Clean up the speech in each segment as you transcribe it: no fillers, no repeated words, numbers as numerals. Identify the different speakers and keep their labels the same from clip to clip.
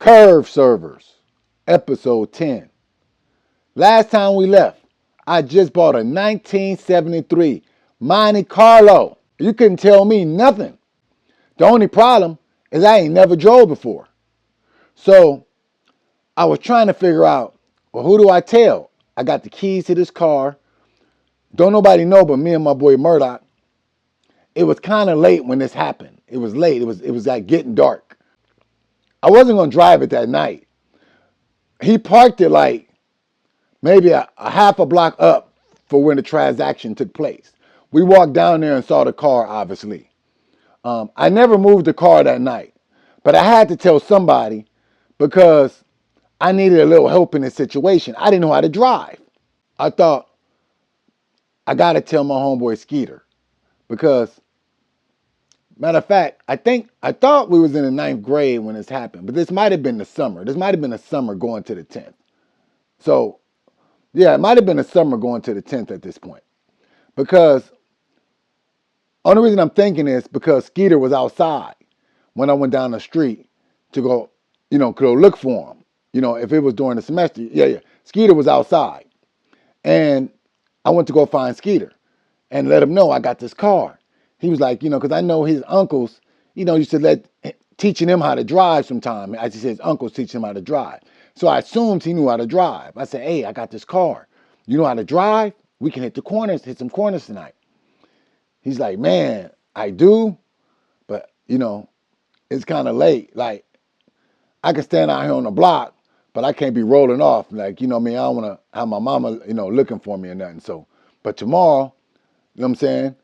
Speaker 1: Curve Servers, episode 10. Last time we left, I just bought a 1973 Monte Carlo. You couldn't tell me nothing. The only problem is I ain't never drove before. So I was trying to figure out, well, who do I tell? I got the keys to this car. Don't nobody know but me and my boy Murdoch. It was kind of late when this happened. It was late. It was like getting dark. I wasn't going to drive it that night. He parked it like maybe a half a block up for when the transaction took place. We walked down there and saw the car, obviously. I never moved the car that night, but I had to tell somebody because I needed a little help in this situation. I didn't know how to drive. I thought, I got to tell my homeboy Skeeter because, matter of fact, I thought we was in the ninth grade when this happened, but this might have been the summer. This might have been the summer going to the 10th. So, yeah, it might have been the summer going to the 10th at this point. Because, only reason I'm thinking is because Skeeter was outside when I went down the street to go, go look for him. If it was during the semester, yeah. Skeeter was outside. And I went to go find Skeeter and let him know I got this car. He was like, because I know his uncles, used to teaching him how to drive sometime. As he said, his uncles teaching him how to drive. So I assumed he knew how to drive. I said, hey, I got this car. You know how to drive? We can hit some corners tonight. He's like, man, I do, but, it's kind of late. Like, I can stand out here on the block, but I can't be rolling off. Like, I don't want to have my mama, looking for me or nothing. So, but tomorrow, you know what I'm saying?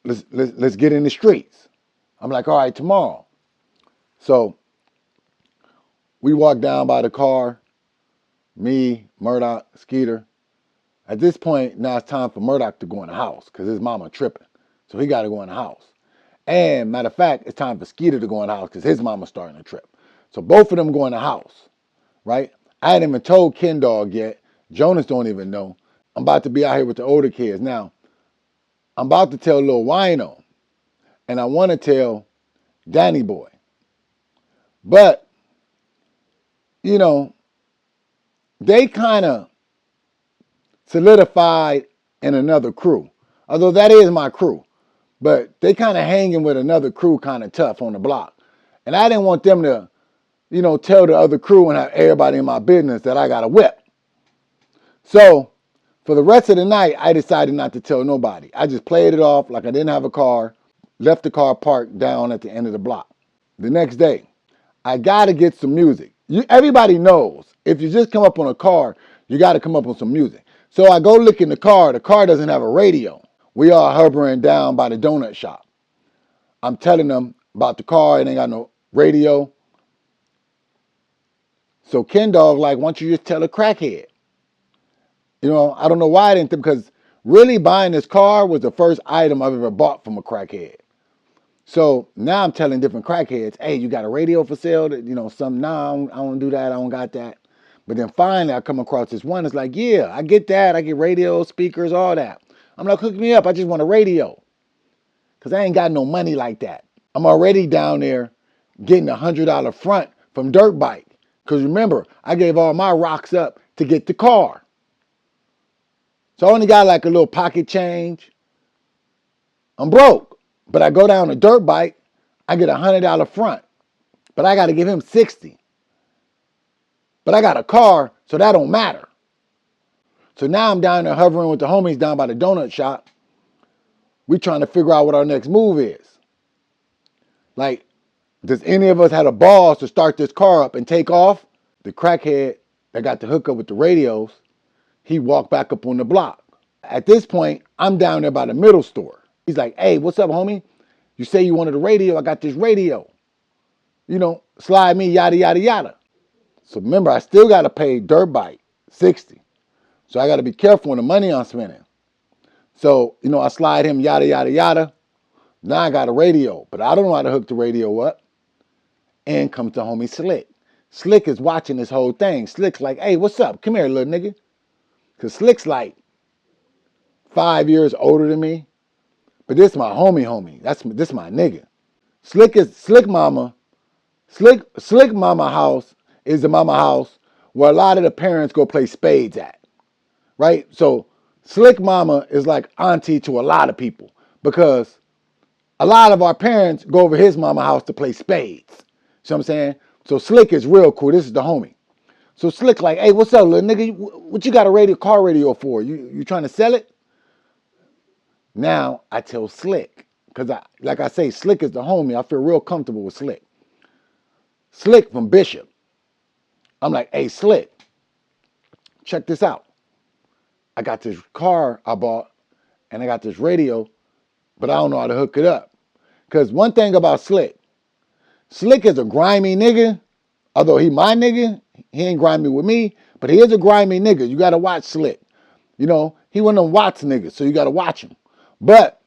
Speaker 1: Let's get in the streets. I'm like, all right, tomorrow. So we walk down by the car, me, Murdoch, Skeeter. At this point, now it's time for Murdoch to go in the house because his mama tripping. So he got to go in the house. And matter of fact, it's time for Skeeter to go in the house because his mama's starting to trip. So both of them go in the house, right? I hadn't even told Ken Dog yet. Jonas don't even know. I'm about to be out here with the older kids. Now, I'm about to tell Lil Wino. And I want to tell Danny Boy. But, they kind of solidified in another crew. Although that is my crew. But they kind of hanging with another crew kind of tough on the block. And I didn't want them to, tell the other crew and have everybody in my business that I got a whip. So for the rest of the night, I decided not to tell nobody. I just played it off like I didn't have a car, left the car parked down at the end of the block. The next day, I got to get some music. Everybody knows if you just come up on a car, you got to come up with some music. So I go look in the car doesn't have a radio. We are hovering down by the donut shop. I'm telling them about the car, it ain't got no radio. So Ken Dog like, why don't you just tell a crackhead? I don't know why I didn't think, because really buying this car was the first item I've ever bought from a crackhead. So now I'm telling different crackheads, hey, you got a radio for sale? Some, nah, I don't do that. I don't got that. But then finally I come across this one. It's like, yeah, I get that. I get radio, speakers, all that. I'm like, hook me up. I just want a radio. Because I ain't got no money like that. I'm already down there getting $100 front from Dirt Bike. Because remember, I gave all my rocks up to get the car. So I only got like a little pocket change. I'm broke. But I go down to Dirt Bike, I get $100 front. But I got to give him 60. But I got a car, so that don't matter. So now I'm down there hovering with the homies down by the donut shop. We trying to figure out what our next move is. Like, does any of us have the balls to start this car up and take off? The crackhead that got the hookup with the radios, he walked back up on the block. At this point, I'm down there by the middle store. He's like, hey, what's up, homie? You say you wanted a radio. I got this radio. Slide me, yada, yada, yada. So remember, I still got to pay Dirt Bike, 60. So I got to be careful on the money I'm spending. So, I slide him, yada, yada, yada. Now I got a radio, but I don't know how to hook the radio up. And comes the homie Slick. Slick is watching this whole thing. Slick's like, hey, what's up? Come here, little nigga. Because Slick's like 5 years older than me. But this my homie. This my nigga. Slick mama Slick mama house is the mama house where a lot of the parents go play spades at, right? So Slick mama is like auntie to a lot of people because a lot of our parents go over his mama house to play spades. See what I'm saying? So Slick is real cool. This is the homie. So Slick like, hey, what's up, little nigga? What you got a car radio for? You trying to sell it? Now I tell Slick, because like I say, Slick is the homie. I feel real comfortable with Slick. Slick from Bishop. I'm like, hey, Slick, check this out. I got this car I bought and I got this radio, but I don't know how to hook it up. Because one thing about Slick is a grimy nigga. Although he my nigga, he ain't grimy with me, but he is a grimy nigga. You got to watch Slick. You know, he one of them Watts niggas, so you got to watch him. But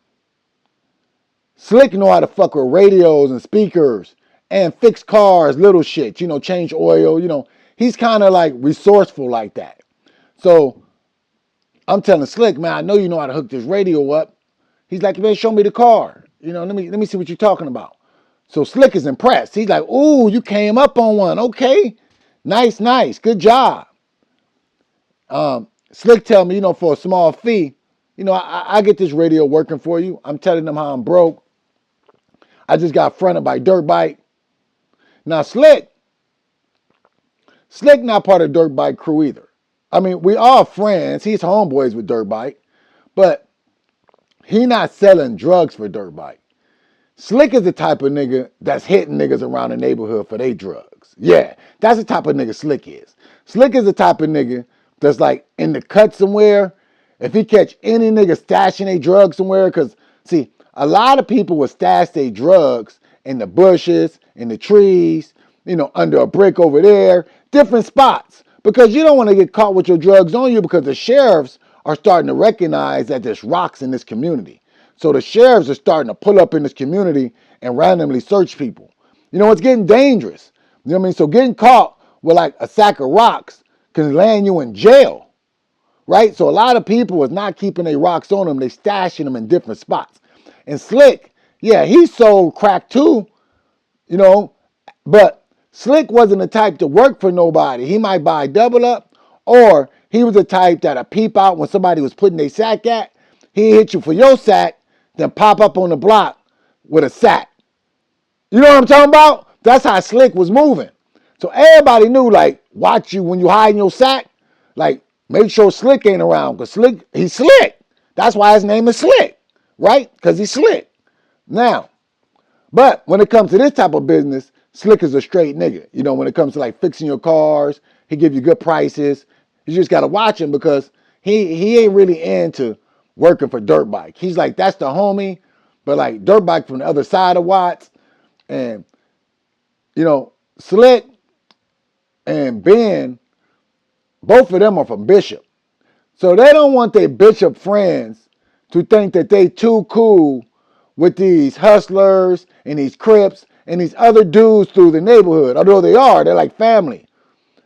Speaker 1: Slick know how to fuck with radios and speakers and fix cars, little shit, you know, change oil, you know. He's kind of like resourceful like that. So I'm telling Slick, man, I know you know how to hook this radio up. He's like, man, show me the car. You know, let me see what you're talking about. So Slick is impressed. He's like, ooh, you came up on one. Okay. Nice. Good job. Slick tell me, you know, for a small fee, you know, I get this radio working for you. I'm telling them how I'm broke. I just got fronted by Dirt Bike. Now, Slick not part of Dirt Bike crew either. I mean, we all friends. He's homeboys with Dirt Bike, but he not selling drugs for Dirt Bike. Slick is the type of nigga that's hitting niggas around the neighborhood for their drugs. Yeah, that's the type of nigga Slick is. Slick is the type of nigga that's like in the cut somewhere. If he catch any nigga stashing their drugs somewhere, because see, a lot of people will stash their drugs in the bushes, in the trees, you know, under a brick over there, different spots. Because you don't want to get caught with your drugs on you because the sheriffs are starting to recognize that there's rocks in this community. So the sheriffs are starting to pull up in this community and randomly search people. You know, it's getting dangerous. You know what I mean? So getting caught with like a sack of rocks can land you in jail, right? So a lot of people is not keeping their rocks on them. They stashing them in different spots. And Slick, yeah, he sold crack too, you know, but Slick wasn't the type to work for nobody. He might buy double up, or he was the type that'll peep out when somebody was putting their sack at. He hit you for your sack, then pop up on the block with a sack. You know what I'm talking about? That's how Slick was moving. So everybody knew, like, watch you when you hide in your sack. Like, make sure Slick ain't around, because he's slick. That's why his name is Slick, right? Because he's slick. Now, but when it comes to this type of business, Slick is a straight nigga. You know, when it comes to like fixing your cars, he give you good prices. You just gotta watch him because he ain't really into working for Dirt Bike. He's like, that's the homie, but like Dirt Bike from the other side of Watts. And you know, Slick and Ben, both of them are from Bishop. So they don't want their Bishop friends to think that they too cool with these hustlers and these Crips and these other dudes through the neighborhood. Although they're like family.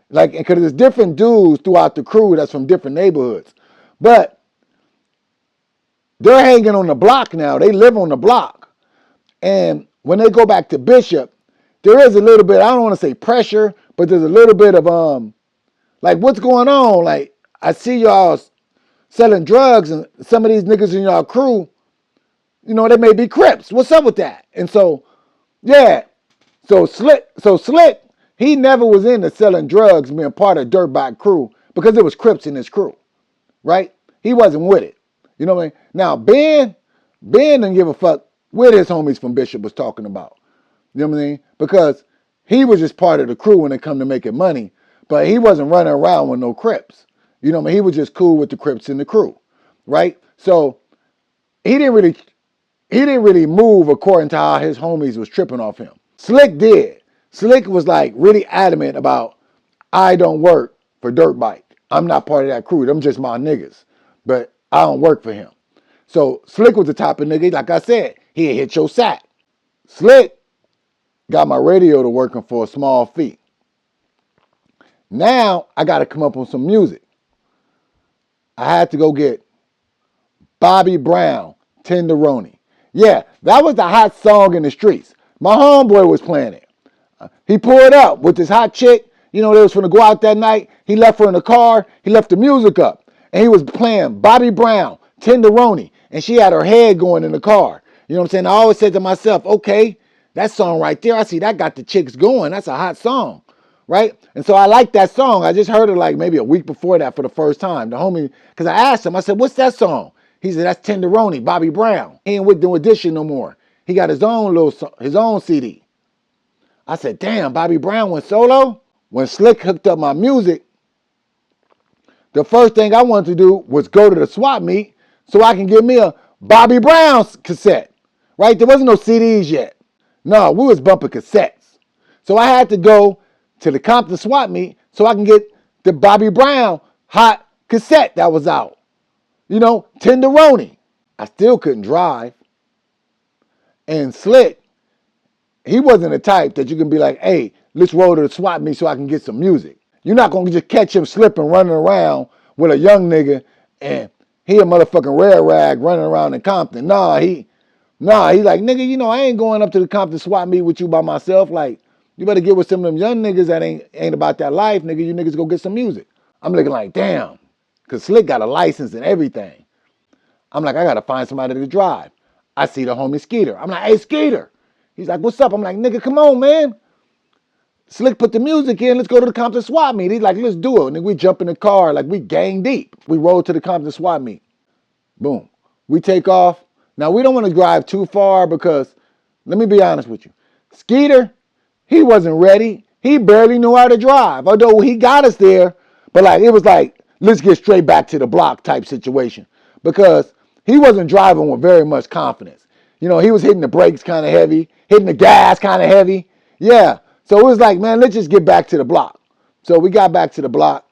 Speaker 1: Like, because there's different dudes throughout the crew that's from different neighborhoods. But they're hanging on the block now. They live on the block. And when they go back to Bishop, there is a little bit, I don't want to say pressure, but there's a little bit of, like, what's going on? Like, I see y'all selling drugs and some of these niggas in y'all crew, you know, they may be Crips. What's up with that? And so, yeah. So Slick, he never was into selling drugs, being part of Dirt Bike crew, because it was Crips in his crew, right? He wasn't with it. You know what I mean? Now, Ben didn't give a fuck what his homies from Bishop was talking about. You know what I mean? Because he was just part of the crew when it come to making money, but he wasn't running around with no Crips. You know what I mean? He was just cool with the Crips in the crew, right? So he didn't really move according to how his homies was tripping off him. Slick did. Slick was like really adamant about, I don't work for Dirt Bike. I'm not part of that crew. Them just my niggas. But I don't work for him. So Slick was the type of nigga, like I said, he'd hit your sack. Slick got my radio to working for a small fee. Now I got to come up with some music. I had to go get Bobby Brown, Tenderoni. Yeah, that was the hot song in the streets. My homeboy was playing it. He pulled up with this hot chick. You know, they was finna go out that night. He left her in the car. He left the music up. And he was playing Bobby Brown, Tenderoni. And she had her head going in the car. You know what I'm saying? I always said to myself, okay, that song right there, I see that got the chicks going. That's a hot song, right? And so I like that song. I just heard it like maybe a week before that for the first time. The homie, because I asked him, I said, what's that song? He said, that's Tenderoni, Bobby Brown. He ain't with the Edition no more. He got his own CD. I said, damn, Bobby Brown went solo? When Slick hooked up my music, the first thing I wanted to do was go to the swap meet so I can get me a Bobby Brown cassette, right? There wasn't no CDs yet. No, we was bumping cassettes. So I had to go to the Compton swap meet so I can get the Bobby Brown hot cassette that was out. You know, Tenderoni. I still couldn't drive. And Slick, he wasn't the type that you can be like, hey, let's roll to the swap meet so I can get some music. You're not going to just catch him slipping, running around with a young nigga and he a motherfucking rare rag running around in Compton. He like, nigga, you know, I ain't going up to the Compton swap meet with you by myself. Like, you better get with some of them young niggas that ain't about that life, nigga. You niggas go get some music. I'm looking like, damn, because Slick got a license and everything. I'm like, I got to find somebody to drive. I see the homie Skeeter. I'm like, hey, Skeeter. He's like, what's up? I'm like, nigga, come on, man. Slick put the music in. Let's go to the Compton swap meet. He's like, let's do it. And we jump in the car like we gang deep. We roll to the Compton swap meet. Boom. We take off. Now, we don't want to drive too far because, let me be honest with you. Skeeter, he wasn't ready. He barely knew how to drive. Although he got us there, but like it was like, let's get straight back to the block type situation. Because he wasn't driving with very much confidence. You know, he was hitting the brakes kind of heavy, hitting the gas kind of heavy. Yeah. So it was like, man, let's just get back to the block. So we got back to the block.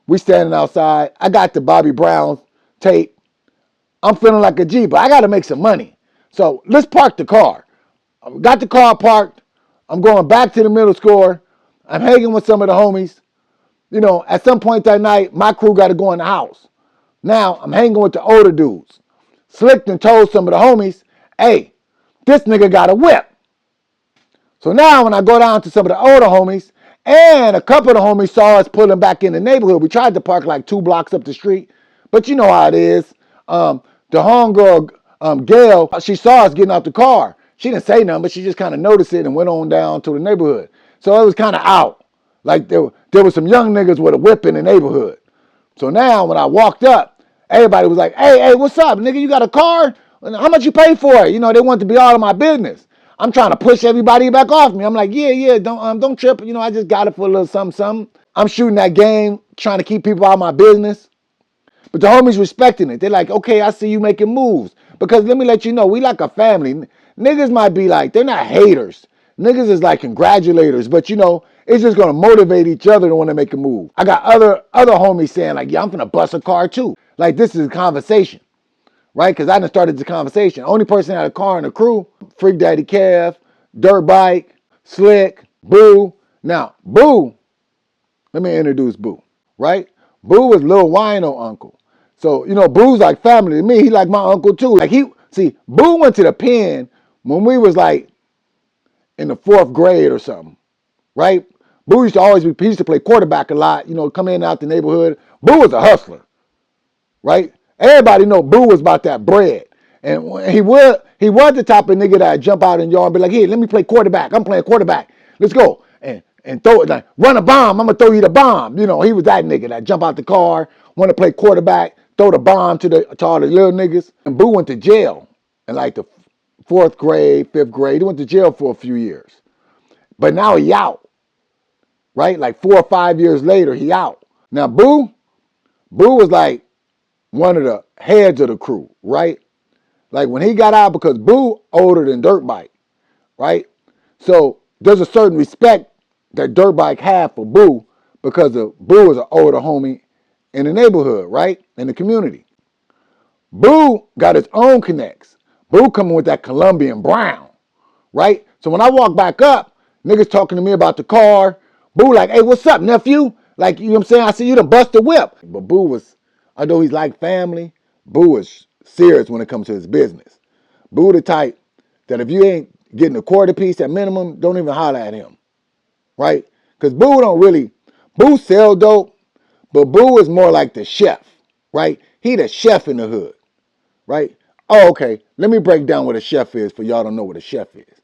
Speaker 1: We standing outside. I got the Bobby Brown tape. I'm feeling like a G, but I got to make some money. So let's park the car. Got the car parked. I'm going back to the middle school. I'm hanging with some of the homies. You know, at some point that night, my crew got to go in the house. Now, I'm hanging with the older dudes. Slick and told some of the homies, hey, this nigga got a whip. So now when I go down to some of the older homies, and a couple of the homies saw us pulling back in the neighborhood. We tried to park like 2 blocks up the street, but you know how it is. The homegirl, Gail, she saw us getting out the car. She didn't say nothing, but she just kind of noticed it and went on down to the neighborhood. So it was kind of out. Like there was some young niggas with a whip in the neighborhood. So now when I walked up, everybody was like, hey, what's up, nigga? You got a car? How much you pay for it? You know, they wanted to be all in my business. I'm trying to push everybody back off me. I'm like, yeah, don't trip. You know, I just got it for a little something. I'm shooting that game, trying to keep people out of my business. But the homies respecting it. They're like, okay, I see you making moves. Because let me let you know, we like a family. Niggas might be like, they're not haters. Niggas is like congratulators. But you know, it's just gonna motivate each other to want to make a move. I got other homies saying like, yeah, I'm gonna bust a car too. Like this is a conversation. Right? Because I done started the conversation. Only person that had a car in the crew, Freak Daddy Kev, Dirt Bike, Slick, Boo. Now, Boo, let me introduce Boo, right? Boo was Lil Wino uncle. So, you know, Boo's like family to me. He like my uncle too. Like Boo went to the pen when we was like in the 4th grade or something, right? Boo used to he used to play quarterback a lot, you know, come in and out the neighborhood. Boo was a hustler, right? Everybody know Boo was about that bread. And he was the type of nigga that jump out in the yard and be like, hey, let me play quarterback. I'm playing quarterback. Let's go. And throw it, like, run a bomb. I'm going to throw you the bomb. You know, he was that nigga that jump out the car, want to play quarterback, throw the bomb to all the little niggas. And Boo went to jail in like the 4th grade, 5th grade. He went to jail for a few years. But now he out, right? Like 4 or 5 years later, he out. Now, Boo was like, one of the heads of the crew, right? Like when he got out, because Boo older than Dirt Bike, right? So there's a certain respect that Dirt Bike had for Boo because Boo is an older homie in the neighborhood, right? In the community. Boo got his own connects. Boo coming with that Colombian brown, right? So when I walk back up, niggas talking to me about the car. Boo like, hey, what's up, nephew? Like, you know what I'm saying? I see you done bust the whip. But Boo was, although he's like family, Boo is serious when it comes to his business. Boo the type that if you ain't getting a quarter piece at minimum, don't even holler at him. right? Because Boo sell dope, but Boo is more like the chef, right? He the chef in the hood, right? Oh, okay. Let me break down what a chef is for y'all don't know what a chef is.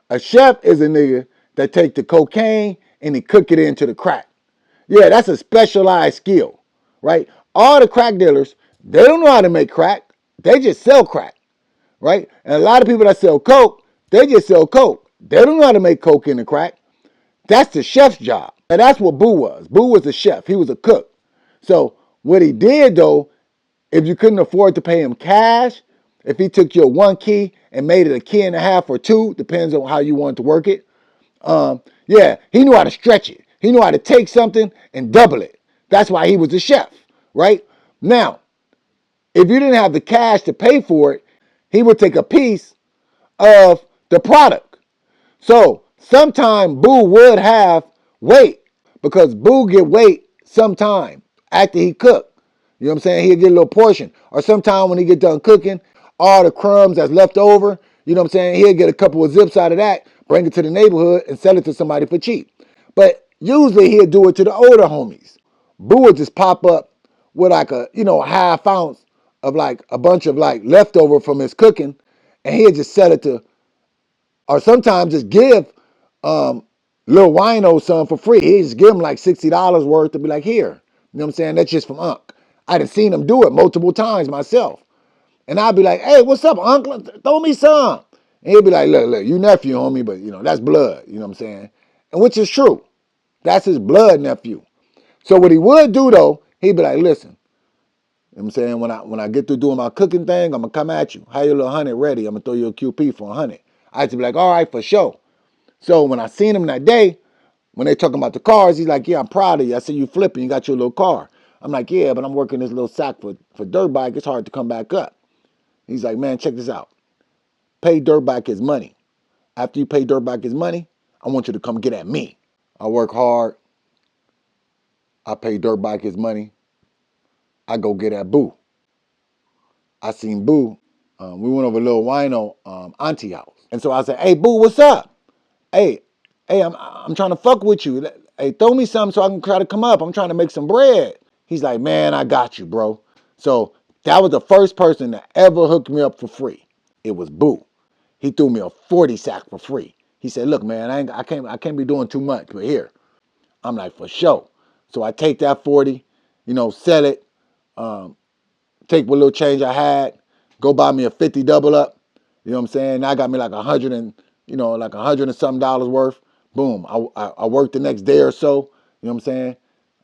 Speaker 1: A chef is a nigga that take the cocaine and he cook it into the crack. Yeah, that's a specialized skill, right? All the crack dealers, they don't know how to make crack. They just sell crack, right? And a lot of people that sell coke, they just sell coke. They don't know how to make coke in the crack. That's the chef's job. And that's what Boo was. Boo was a chef. He was a cook. So what he did though, if you couldn't afford to pay him cash, if he took your one key and made it a key and a half or two, depends on how you want to work it. Yeah, he knew how to stretch it. He knew how to take something and double it. That's why he was a chef, right? Now, if you didn't have the cash to pay for it, he would take a piece of the product. So sometime Boo would have weight because Boo get weight sometime after he cooked. You know what I'm saying? He'll get a little portion. Or sometime when he get done cooking, all the crumbs that's left over, you know what I'm saying? He'll get a couple of zips out of that, bring it to the neighborhood and sell it to somebody for cheap. But usually he'll do it to the older homies. Boo would just pop up with like a, half ounce of like a bunch of like leftover from his cooking and he'll just sell it to, or sometimes just give Lil Wino some for free. He just give him like $60 worth to be like, here. You know what I'm saying? That's just from Unc. I done seen him do it multiple times myself. And I'd be like, hey, what's up, Uncle? Throw me some. And he'd be like, look, you nephew, homie, but that's blood. You know what I'm saying? And which is true. That's his blood nephew. So what he would do though, he'd be like, listen, you know what I'm saying? When I get through doing my cooking thing, I'm gonna come at you. How your little 100 ready? I'm gonna throw you a QP for 100. I had to be like, all right, for sure. So when I seen him that day, when they talking about the cars, he's like, yeah, I'm proud of you. I see you flipping, you got your little car. I'm like, yeah, but I'm working this little sack for dirt bike. It's hard to come back up. He's like, man, check this out. Pay Dirtbag his money. After you pay Dirtbag his money, I want you to come get at me. I work hard. I pay Dirtbag his money. I go get at Boo. I seen Boo. We went over Lil Wino auntie house. And so I said, hey, Boo, what's up? Hey, I'm trying to fuck with you. Hey, throw me something so I can try to come up. I'm trying to make some bread. He's like, man, I got you, bro. So that was the first person that ever hooked me up for free. It was Boo. He threw me a 40 sack for free. He said, look, man, I can't be doing too much, but here. I'm like, for sure. So I take that 40, sell it, take what little change I had, go buy me a 50 double up. You know what I'm saying? Now I got me like 100 and, like 100 and something dollars worth. Boom. I worked the next day or so. You know what I'm saying?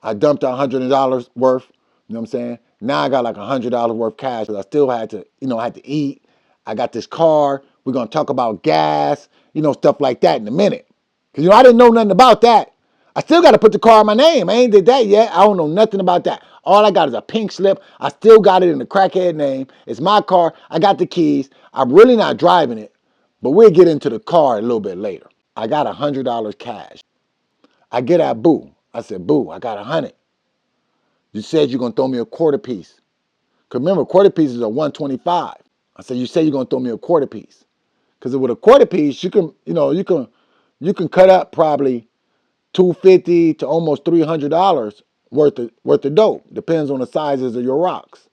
Speaker 1: I dumped $100 worth. You know what I'm saying? Now I got like $100 worth cash because I still had to, had to eat. I got this car. We're going to talk about gas, stuff like that in a minute. Because, I didn't know nothing about that. I still got to put the car in my name. I ain't did that yet. I don't know nothing about that. All I got is a pink slip. I still got it in the crackhead name. It's my car. I got the keys. I'm really not driving it. But we'll get into the car a little bit later. I got $100 cash. I get at Boo. I said, Boo, I got 100. You said you're going to throw me a quarter piece. Because remember, quarter pieces are 125. I said, you said you're going to throw me a quarter piece. Because with a quarter piece, you can cut up probably $250 to almost $300 worth of dope. Depends on the sizes of your rocks,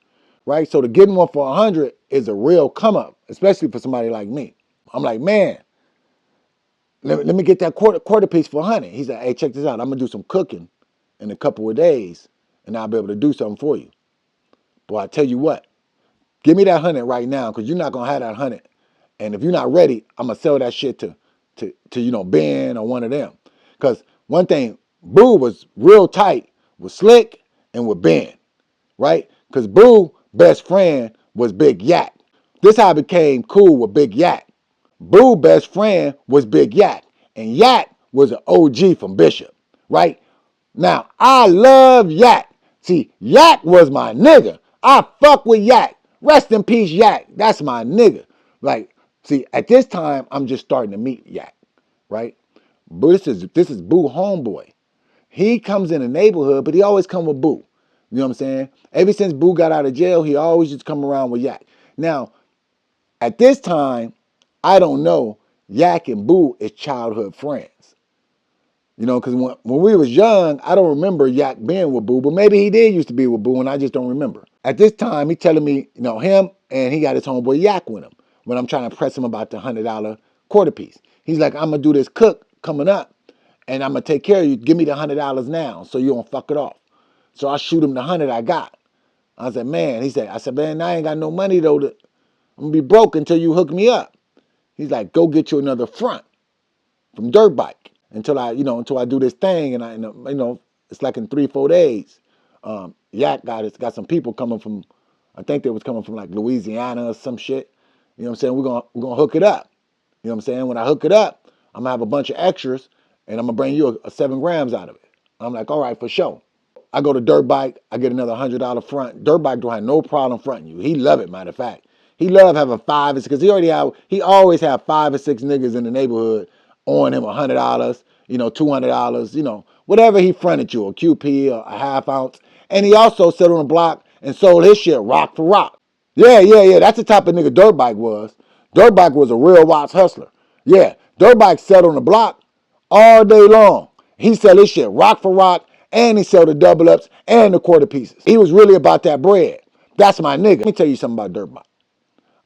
Speaker 1: right? So to get one for 100 is a real come up, especially for somebody like me. I'm like, man, let me get that quarter piece for 100. He said, hey, check this out. I'm gonna do some cooking in a couple of days, and I'll be able to do something for you. Boy, I tell you what, give me that 100 right now, because you're not gonna have that 100. And if you're not ready, I'm gonna sell that shit to Ben or one of them. Because one thing, Boo was real tight with Slick and with Ben, right? Because Boo best friend was Big Yak. This how I became cool with Big Yak. Boo best friend was Big Yak, and Yak was an OG from Bishop, right? Now I love Yak. See, Yak was my nigga. I fuck with Yak. Rest in peace, Yak. That's my nigga. Like, see, at this time, I'm just starting to meet Yak, right? But this is Boo homeboy. He comes in the neighborhood, but he always come with Boo. You know what I'm saying? Ever since Boo got out of jail, he always just come around with Yak. Now, at this time, I don't know, Yak and Boo is childhood friends. You know, because when we was young, I don't remember Yak being with Boo, but maybe he did used to be with Boo, and I just don't remember. At this time, he telling me, you know, him and he got his homeboy Yak with him when I'm trying to press him about the $100 quarter piece. He's like, I'm gonna do this cook coming up, and I'm gonna take care of you. Give me the $100 now, so you don't fuck it off. So I shoot him the 100 I got. I said, man, I said, man, I ain't got no money though. I'm gonna be broke until you hook me up. He's like, go get you another front from Dirt Bike until I do this thing, and it's like in 3-4 days. Yak got some people coming from, I think they was coming from like Louisiana or some shit. You know what I'm saying? We're gonna hook it up. You know what I'm saying? When I hook it up, I'm gonna have a bunch of extras, and I'm gonna bring you a 7 grams out of it. I'm like, all right, for sure. I go to Dirt Bike, I get another $100 front. Dirt Bike don't have no problem fronting you. He love it, matter of fact. He love having 5 because he always have 5 or 6 niggas in the neighborhood owing him $100, $200, whatever he fronted you, a QP, a half ounce. And he also sat on the block and sold his shit rock for rock. Yeah. That's the type of nigga Dirt Bike was. Dirt Bike was a real Watts hustler. Yeah, Dirt Bike sat on the block all day long. He sell his shit rock for rock, and he sell the double ups and the quarter pieces. He was really about that bread. That's my nigga. Let me tell you something about Dirt Bike.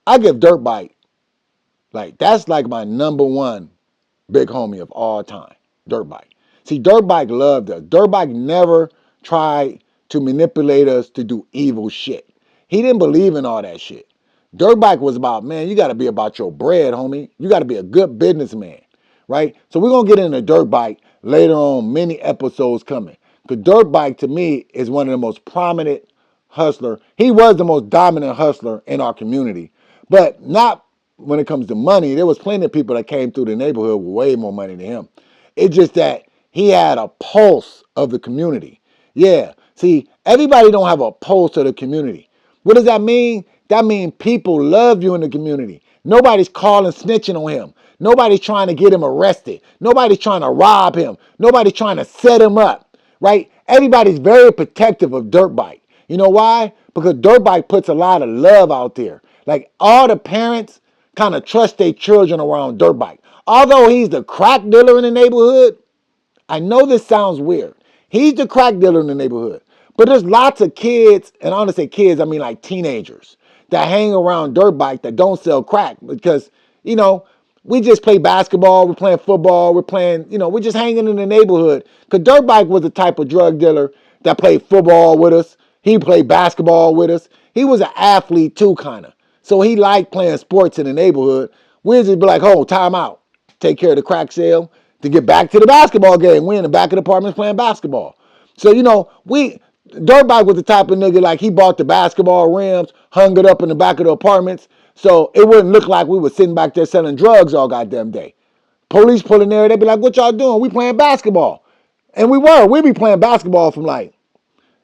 Speaker 1: I give Dirt Bike, that's like my number one big homie of all time. Dirt Bike. See, Dirt Bike loved us. Dirt Bike never tried to manipulate us to do evil shit. He didn't believe in all that shit. Dirt Bike was about, man, you got to be about your bread, homie. You got to be a good businessman, right? So we're going to get into Dirt Bike later on, many episodes coming. Because Dirt Bike, to me, is one of the most prominent hustler. He was the most dominant hustler in our community, but not when it comes to money. There was plenty of people that came through the neighborhood with way more money than him. It's just that he had a pulse of the community. Yeah. See, everybody don't have a pulse of the community. What does that mean? That means people love you in the community. Nobody's calling snitching on him. Nobody's trying to get him arrested. Nobody's trying to rob him. Nobody's trying to set him up, right? Everybody's very protective of Dirt Bike. You know why? Because Dirt Bike puts a lot of love out there. Like all the parents kind of trust their children around Dirt Bike. Although he's the crack dealer in the neighborhood, I know this sounds weird. He's the crack dealer in the neighborhood. But there's lots of kids, and I don't say kids, I mean like teenagers, that hang around Dirt Bike that don't sell crack because, we just play basketball, we're playing football, we're just hanging in the neighborhood. Because Dirt Bike was the type of drug dealer that played football with us. He played basketball with us. He was an athlete too, kind of. So he liked playing sports in the neighborhood. We'd just be like, oh, time out. Take care of the crack sale to get back to the basketball game. We in the back of the apartments playing basketball. So, Dirt Bike was the type of nigga like he bought the basketball rims, hung it up in the back of the apartments, so it wouldn't look like we were sitting back there selling drugs all goddamn day. Police pulling there, they'd be like, what y'all doing? We playing basketball. And we were. We'd be playing basketball from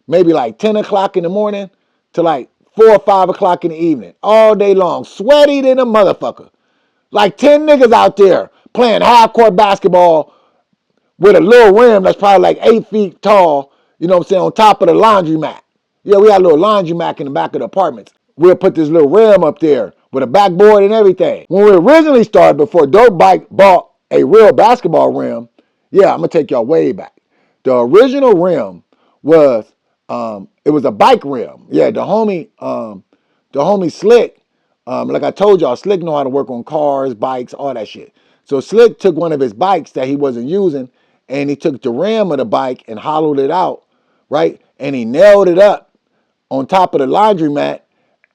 Speaker 1: maybe 10 o'clock in the morning to 4 or 5 o'clock in the evening. All day long. Sweaty than a motherfucker. 10 niggas out there playing half-court basketball with a little rim that's probably 8 feet tall, on top of the laundromat. Yeah, we had a little laundromat in the back of the apartments. We'll put this little rim up there with a backboard and everything. When we originally started, before Dirt Bike bought a real basketball rim, yeah, I'm going to take y'all way back. The original rim was, it was a bike rim. Yeah, the homie Slick, like I told y'all, Slick know how to work on cars, bikes, all that shit. So Slick took one of his bikes that he wasn't using, and he took the rim of the bike and hollowed it out, right? And he nailed it up on top of the laundromat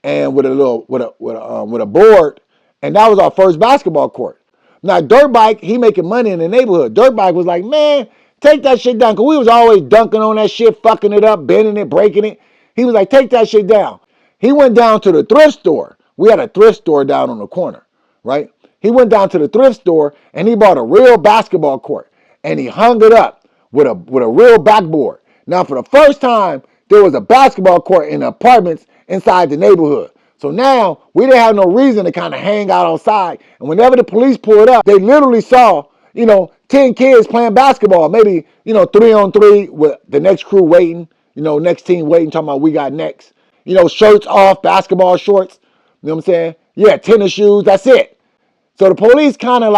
Speaker 1: and with a board, and that was our first basketball court. Now Dirt Bike, he making money in the neighborhood. Dirt Bike was like, man, take that shit down, because we was always dunking on that shit, fucking it up, bending it, breaking it. He was like, take that shit down. He went down to the thrift store. We had a thrift store down on the corner, right? He went down to the thrift store and he bought a real basketball court and he hung it up with a real backboard. Now, for the first time, there was a basketball court in the apartments inside the neighborhood. So now we didn't have no reason to kind of hang out outside. And whenever the police pulled up, they literally saw, 10 kids playing basketball, maybe, 3-on-3 with the next crew waiting, next team waiting, talking about we got next. Shirts off, basketball shorts, you know what I'm saying? Yeah, tennis shoes, that's it. So the police kind of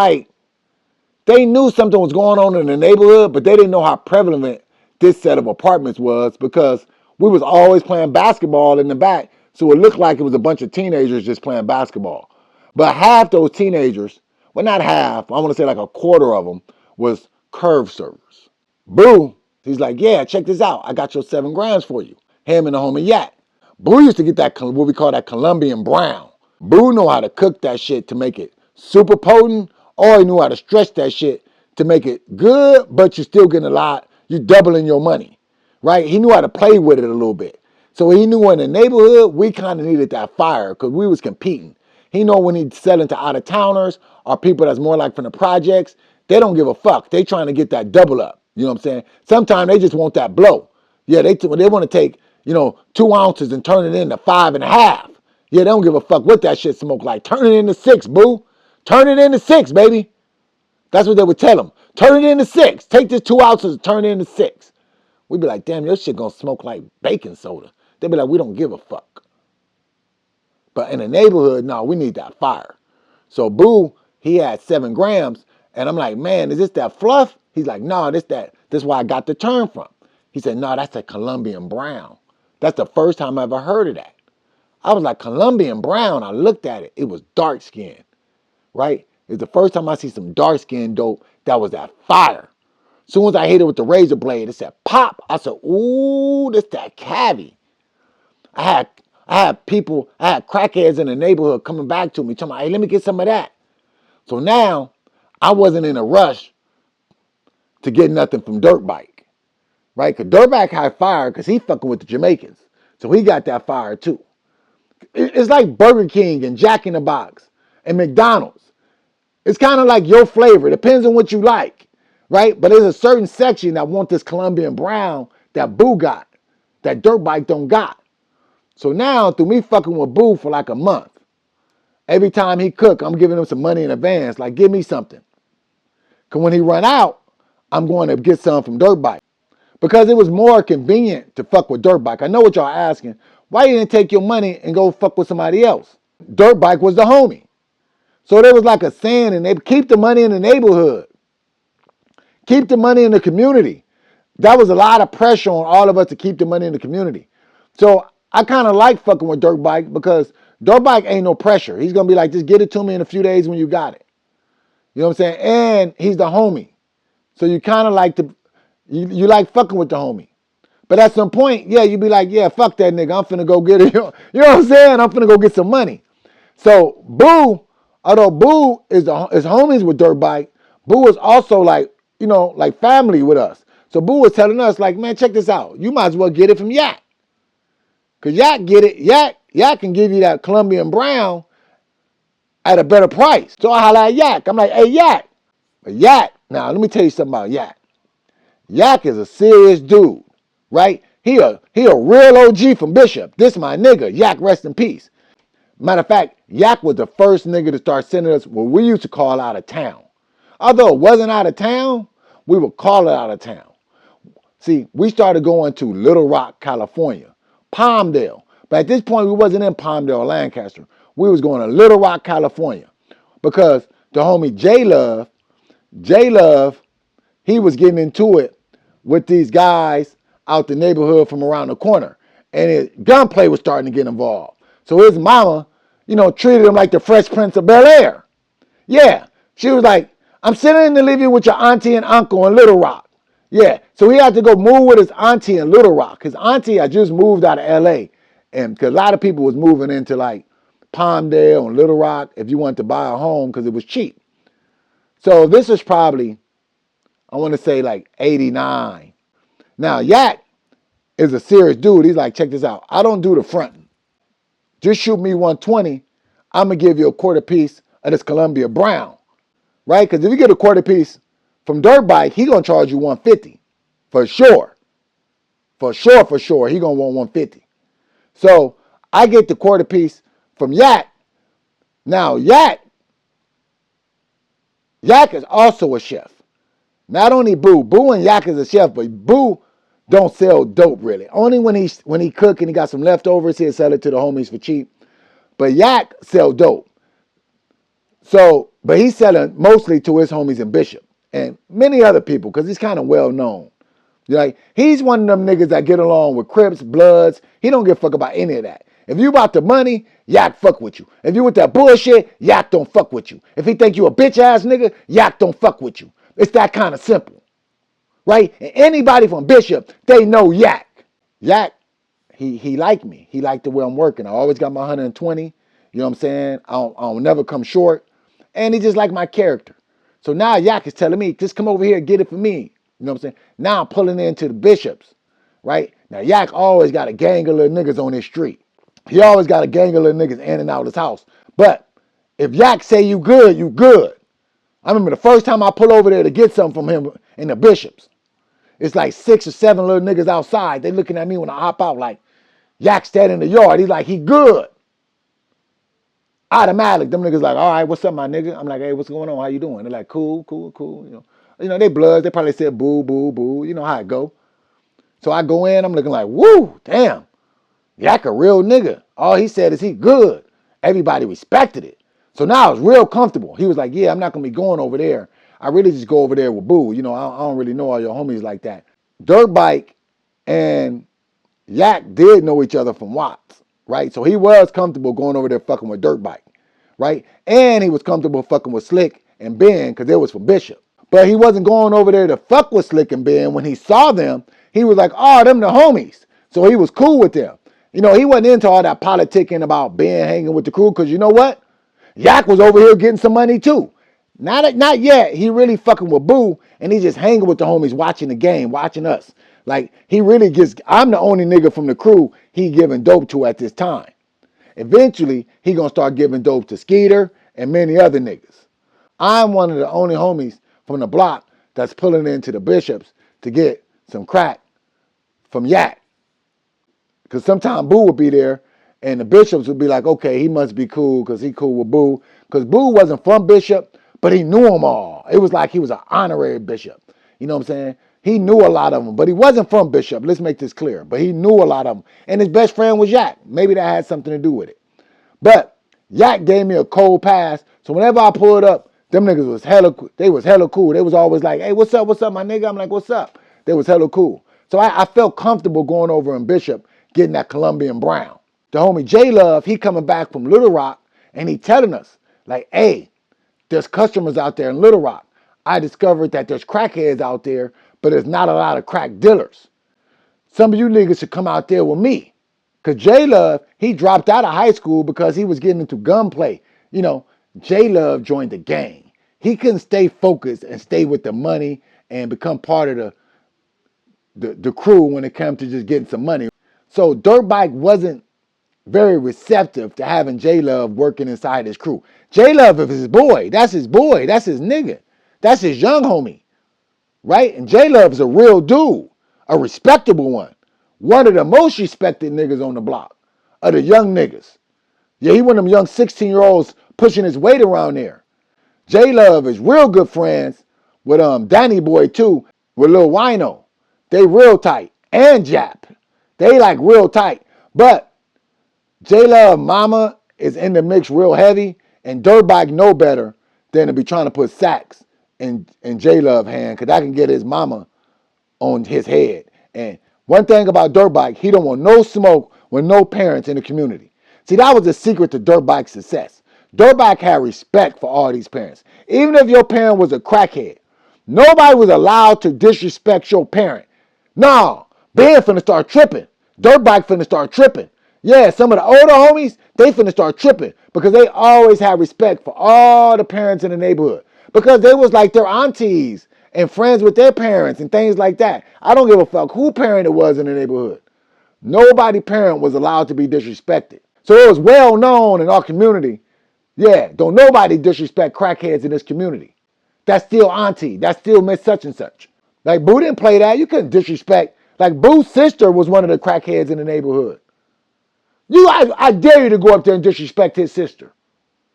Speaker 1: They knew something was going on in the neighborhood, but they didn't know how prevalent this set of apartments was because we was always playing basketball in the back. So it looked like it was a bunch of teenagers just playing basketball. But half those teenagers, well, not half, I want to say like a quarter of them, was curve servers. Boo, he's like, yeah, check this out. I got your 7 grams for you. Him and the homie Yak. Boo used to get that, what we call that Colombian brown. Boo know how to cook that shit to make it super potent, or he knew how to stretch that shit to make it good, but you're still getting a lot. You're doubling your money, right? He knew how to play with it a little bit. So he knew in the neighborhood, we kind of needed that fire because we was competing. He know when he's selling to out-of-towners or people that's more like from the projects, they don't give a fuck. They trying to get that double up. You know what I'm saying? Sometimes they just want that blow. Yeah, they want to take, 2 ounces and turn it into 5.5. Yeah, they don't give a fuck what that shit smoke like. Turn it into 6, boo. Turn it into 6, baby. That's what they would tell them. Turn it into 6. Take this 2 ounces and turn it into 6. We'd be like, damn, your shit gonna smoke like baking soda. They'd be like, we don't give a fuck. But in the neighborhood, no, we need that fire. So Boo, he had 7 grams. And I'm like, man, is this that fluff? He's like, no, this where I got the term from. He said, no, that's a Colombian brown. That's the first time I ever heard of that. I was like, Colombian brown. I looked at it. It was dark skin, right? It's the first time I see some dark skin dope that was that fire. As soon as I hit it with the razor blade, it said pop. I said, ooh, this that cavi. I had crackheads in the neighborhood coming back to me, telling me, hey, let me get some of that. So now I wasn't in a rush to get nothing from Dirt Bike, right? Because Dirt Bike had fire because he fucking with the Jamaicans. So he got that fire too. It's like Burger King and Jack in the Box and McDonald's. It's kind of like your flavor. It depends on what you like, right? But there's a certain section that want this Colombian brown that Boo got, that Dirt Bike don't got. So now, through me fucking with Boo for like a month, every time he cook, I'm giving him some money in advance. Like, give me something. Because when he run out, I'm going to get some from Dirt Bike. Because it was more convenient to fuck with Dirt Bike. I know what y'all asking. Why you didn't take your money and go fuck with somebody else? Dirt Bike was the homie. So there was like a saying, and they keep the money in the neighborhood. Keep the money in the community. That was a lot of pressure on all of us to keep the money in the community. So I kind of like fucking with Dirt Bike because Dirt Bike ain't no pressure. He's going to be like, just get it to me in a few days when you got it. You know what I'm saying? And he's the homie. So you kind of like you like fucking with the homie. But at some point, yeah, you be like, yeah, fuck that nigga. I'm finna go get it. You know what I'm saying? I'm finna go get some money. So Boo, although Boo is homies with Dirt Bike, Boo is also like, like family with us. So Boo was telling us like, man, check this out. You might as well get it from Yak. Because Yak get it. Yak can give you that Colombian brown at a better price. So I holla at Yak. I'm like, hey, Yak. But Yak, now let me tell you something about Yak. Yak is a serious dude, right? He a real OG from Bishop. This my nigga. Yak, rest in peace. Matter of fact, Yak was the first nigga to start sending us what we used to call out of town. Although it wasn't out of town, we would call it out of town. See, we started going to Little Rock, California, Palmdale. But at this point, we wasn't in Palmdale or Lancaster. We was going to Little Rock, California. Because the homie J-Love, he was getting into it with these guys out the neighborhood from around the corner. And gunplay was starting to get involved. So his mama, treated him like the Fresh Prince of Bel-Air. Yeah, she was like, I'm sitting in the living with your auntie and uncle in Little Rock. Yeah, so he had to go move with his auntie in Little Rock. His auntie had just moved out of L.A. And because a lot of people was moving into like Palmdale and Little Rock if you wanted to buy a home because it was cheap. So this is probably, I want to say like 89. Now, Yak is a serious dude. He's like, check this out. I don't do the fronting. Just shoot me 120. I'm going to give you a quarter piece of this Columbia Brown. Right? Because if you get a quarter piece from Dirt Bike, he going to charge you 150. For sure. For sure. He going to want 150. So I get the quarter piece from Yak. Now, Yak is also a chef. Not only Boo and Yak is a chef, but Boo don't sell dope really. Only when he cook and he got some leftovers, he'll sell it to the homies for cheap. But Yak sell dope. So, but he's selling mostly to his homies in Bishop. and many other people, because he's kind of well known. Like, he's one of them niggas that get along with Crips, Bloods. He don't give a fuck about any of that. If you about the money, Yak fuck with you. If you with that bullshit, Yak don't fuck with you. If he think you a bitch ass nigga, Yak don't fuck with you. It's that kind of simple, right? And anybody from Bishop, they know Yak. Yak, he liked me. He liked the way I'm working. I always got my 120. You know what I'm saying? I don't never come short. And he just liked my character. So now Yak is telling me, just come over here and get it for me. You know what I'm saying? Now I'm pulling into the Bishops, right? Now Yak always got a gang of little niggas on his street. He always got a gang of little niggas in and out of his house. But if Yak say you good, you good. I remember the first time I pull over there to get something from him in the Bishops. It's like 6 or 7 little niggas outside. They looking at me when I hop out like, Yak standing in the yard. He's like, he good. Automatic. Them niggas like, all right, what's up, my nigga? I'm like, hey, what's going on? How you doing? They're like, cool, cool, cool. You know, they bloods. They probably said boo, boo, boo. You know how it go. So I go in. I'm looking like, woo, damn. Yak a real nigga. All he said is he good. Everybody respected it. So now I was real comfortable. He was like, yeah, I'm not going to be going over there. I really just go over there with Boo. You know, I don't really know all your homies like that. Dirt Bike and Yak did know each other from Watts, right? So he was comfortable going over there fucking with Dirt Bike, right? And he was comfortable fucking with Slick and Ben because they was from Bishop. But he wasn't going over there to fuck with Slick and Ben. When he saw them, he was like, oh, them the homies. So he was cool with them. You know, he wasn't into all that politicking about Ben hanging with the crew because you know what? Yak was over here getting some money too. Not yet. He really fucking with Boo, and he just hanging with the homies, watching the game, watching us. Like, he really gets, I'm the only nigga from the crew he giving dope to at this time. Eventually, he gonna start giving dope to Skeeter and many other niggas. I'm one of the only homies from the block that's pulling into the Bishops to get some crack from Yak. Because sometimes Boo would be there, and the Bishops would be like, okay, he must be cool because he cool with Boo. Because Boo wasn't from Bishop, but he knew them all. It was like he was an honorary bishop. You know what I'm saying? He knew a lot of them, but he wasn't from Bishop. Let's make this clear. But he knew a lot of them. And his best friend was Yak. Maybe that had something to do with it. But Yak gave me a cold pass. So whenever I pulled up, them niggas was hella cool. They was hella cool. They was always like, hey, what's up, my nigga? I'm like, what's up? They was hella cool. So I felt comfortable going over in Bishop, getting that Colombian Brown. The homie J Love, he coming back from Little Rock, and he telling us, like, hey, there's customers out there in Little Rock. I discovered that there's crackheads out there, but there's not a lot of crack dealers. Some of you niggas should come out there with me. Because J Love, he dropped out of high school because he was getting into gunplay. You know, J Love joined the gang. He couldn't stay focused and stay with the money and become part of the crew when it came to just getting some money. So Dirt Bike wasn't very receptive to having J Love working inside his crew. J Love is his boy. That's his boy. That's his nigga. That's his young homie. Right? And J Love is a real dude. A respectable one. One of the most respected niggas on the block. Of the young niggas. Yeah, he one of them young 16-year-olds pushing his weight around there. J Love is real good friends with Danny Boy too, with Lil Wino. They real tight. And Jap. They like real tight. But J Love mama is in the mix real heavy, and Dirt Bike know better than to be trying to put sacks in J Love hand, because I can get his mama on his head. And one thing about Dirt Bike, he don't want no smoke with no parents in the community. See, that was the secret to Dirt Bike's success. Dirt Bike had respect for all these parents. Even if your parent was a crackhead, nobody was allowed to disrespect your parent. No, Ben finna start tripping. Dirt Bike finna start tripping. Yeah, some of the older homies, they finna start tripping because they always had respect for all the parents in the neighborhood because they was like their aunties and friends with their parents and things like that. I don't give a fuck who parent it was in the neighborhood. Nobody parent was allowed to be disrespected. So it was well known in our community, yeah, don't nobody disrespect crackheads in this community. That's still auntie. That's still Miss such and such. Like, Boo didn't play that. You couldn't disrespect. Like, Boo's sister was one of the crackheads in the neighborhood. I dare you to go up there and disrespect his sister.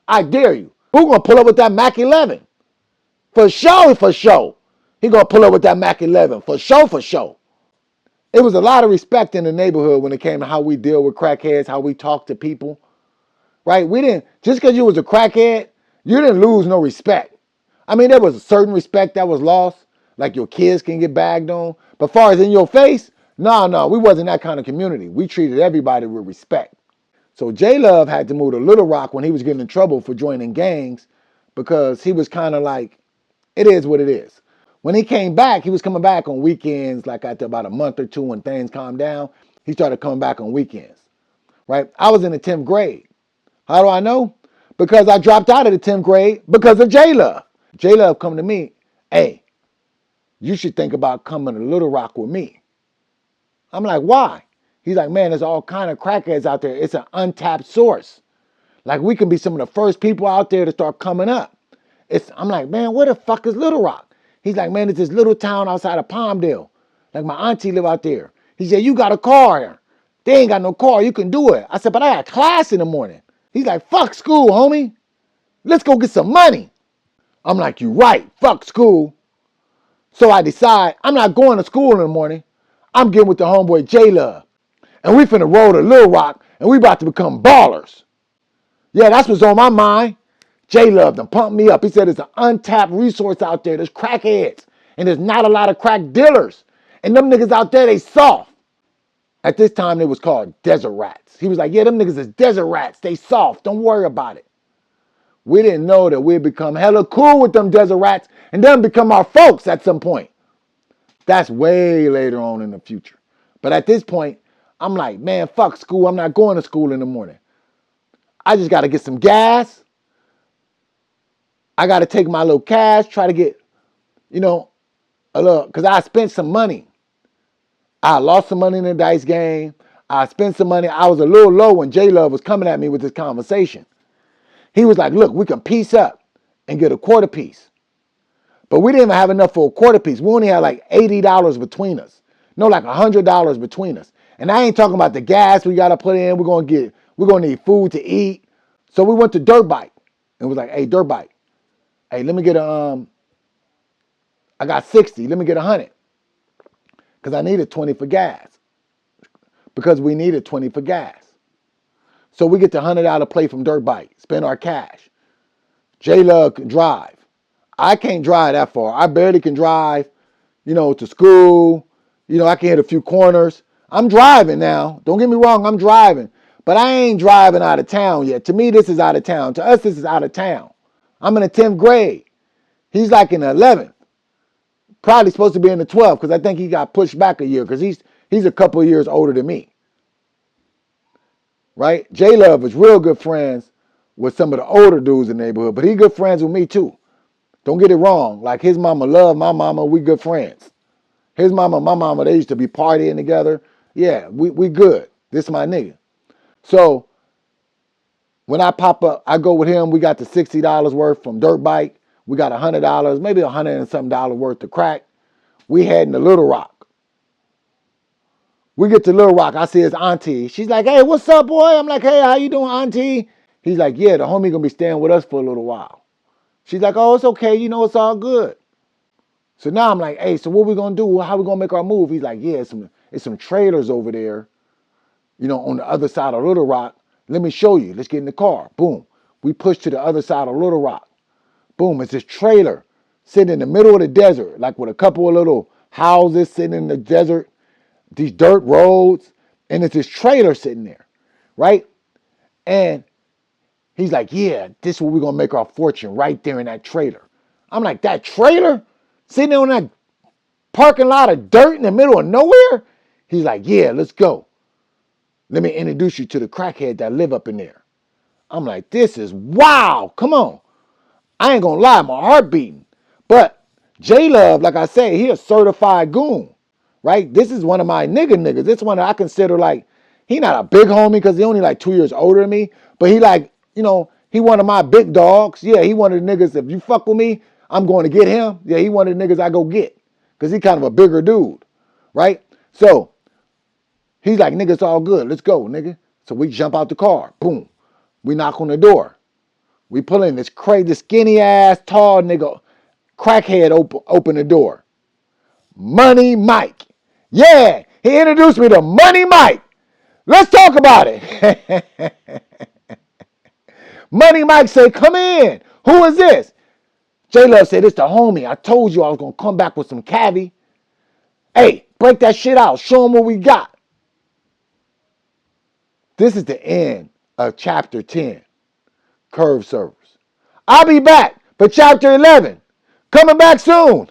Speaker 1: I dare you. Boo gonna pull up with that Mac 11. For sure, for sure. He gonna pull up with that Mac 11. For sure, for sure. It was a lot of respect in the neighborhood when it came to how we deal with crackheads, how we talk to people. Right? We didn't, just because you was a crackhead, you didn't lose no respect. I mean, there was a certain respect that was lost, like your kids can get bagged on. But far as in your face, no, we wasn't that kind of community. We treated everybody with respect. So J Love had to move to Little Rock when he was getting in trouble for joining gangs because he was kind of like, it is what it is. When he came back, he was coming back on weekends, like after about a month or two when things calmed down. He started coming back on weekends, right? I was in the 10th grade. How do I know? Because I dropped out of the 10th grade because of J Love. J Love come to me, hey, you should think about coming to Little Rock with me. I'm like, why? He's like, man, there's all kind of crackheads out there. It's an untapped source. Like we can be some of the first people out there to start coming up. I'm like, man, where the fuck is Little Rock? He's like, man, it's this little town outside of Palmdale. Like my auntie live out there. He said, you got a car. They ain't got no car. You can do it. I said, but I got class in the morning. He's like, fuck school, homie. Let's go get some money. I'm like, you right. Fuck school. So I decide I'm not going to school in the morning. I'm getting with the homeboy J Love. And we finna roll to Little Rock and we about to become ballers. Yeah, that's what's on my mind. J Love done pumped me up. He said there's an untapped resource out there. There's crackheads. And there's not a lot of crack dealers. And them niggas out there, they soft. At this time, they was called desert rats. He was like, yeah, them niggas is desert rats. They soft. Don't worry about it. We didn't know that we'd become hella cool with them desert rats and then become our folks at some point. That's way later on in the future. But at this point, I'm like, man, fuck school. I'm not going to school in the morning. I just got to get some gas. I got to take my little cash, try to get, a little, because I spent some money. I lost some money in the dice game. I spent some money. I was a little low when J Love was coming at me with this conversation. He was like, look, we can piece up and get a quarter piece. But we didn't even have enough for a quarter piece. We only had like $80 between us. No, like $100 between us. And I ain't talking about the gas we got to put in. We're going to need food to eat. So we went to Dirt Bike and was like, hey, Dirt Bike. Hey, let me get I got 60. Let me get 100. Because I needed 20 for gas. Because we needed 20 for gas. So we get the $100 play from Dirt Bike. Spend our cash. J Love can drive. I can't drive that far. I barely can drive, to school. I can hit a few corners. I'm driving now. Don't get me wrong, I'm driving. But I ain't driving out of town yet. To me, this is out of town. To us, this is out of town. I'm in the 10th grade. He's like in the 11th. Probably supposed to be in the 12th because I think he got pushed back a year because he's a couple of years older than me. Right? J Love is real good friends with some of the older dudes in the neighborhood, but he good friends with me too. Don't get it wrong. Like his mama loved my mama. We good friends. His mama, my mama, they used to be partying together. Yeah, we good. This is my nigga. So when I pop up, I go with him. We got the $60 worth from Dirt Bike. We got $100, maybe $100 and something worth of crack. We heading to Little Rock. We get to Little Rock. I see his auntie. She's like, hey, what's up, boy? I'm like, hey, how you doing, auntie? He's like, yeah, the homie gonna be staying with us for a little while. She's like, oh, it's okay. It's all good. So now I'm like, hey, so what we gonna do? How we gonna make our move? He's like, yeah, it's some trailers over there, on the other side of Little Rock. Let me show you. Let's get in the car. Boom. We push to the other side of Little Rock. Boom. It's this trailer sitting in the middle of the desert, like with a couple of little houses sitting in the desert, these dirt roads, and it's this trailer sitting there, right? And he's like, yeah, this is where we're gonna make our fortune, right there in that trailer. I'm like, that trailer? Sitting on that parking lot of dirt in the middle of nowhere? He's like, yeah, let's go. Let me introduce you to the crackhead that live up in there. I'm like, this is wow. Come on. I ain't gonna lie, my heart beating. But J Love, like I say, he a certified goon, right? This is one of my niggas. This one that I consider like, he not a big homie because he only like 2 years older than me. But he like, he one of my big dogs. Yeah, he one of the niggas, if you fuck with me, I'm going to get him. Yeah, he one of the niggas I go get. Because he kind of a bigger dude, right? So he's like, nigga, it's all good. Let's go, nigga. So we jump out the car. Boom. We knock on the door. We pull in this crazy, skinny ass, tall nigga, crackhead open the door. Money Mike. Yeah, he introduced me to Money Mike. Let's talk about it. Money Mike said, come in. Who is this? J-Love said, it's the homie. I told you I was going to come back with some cavi. Hey, break that shit out. Show them what we got. This is the end of chapter 10, curve servers. I'll be back for chapter 11. Coming back soon.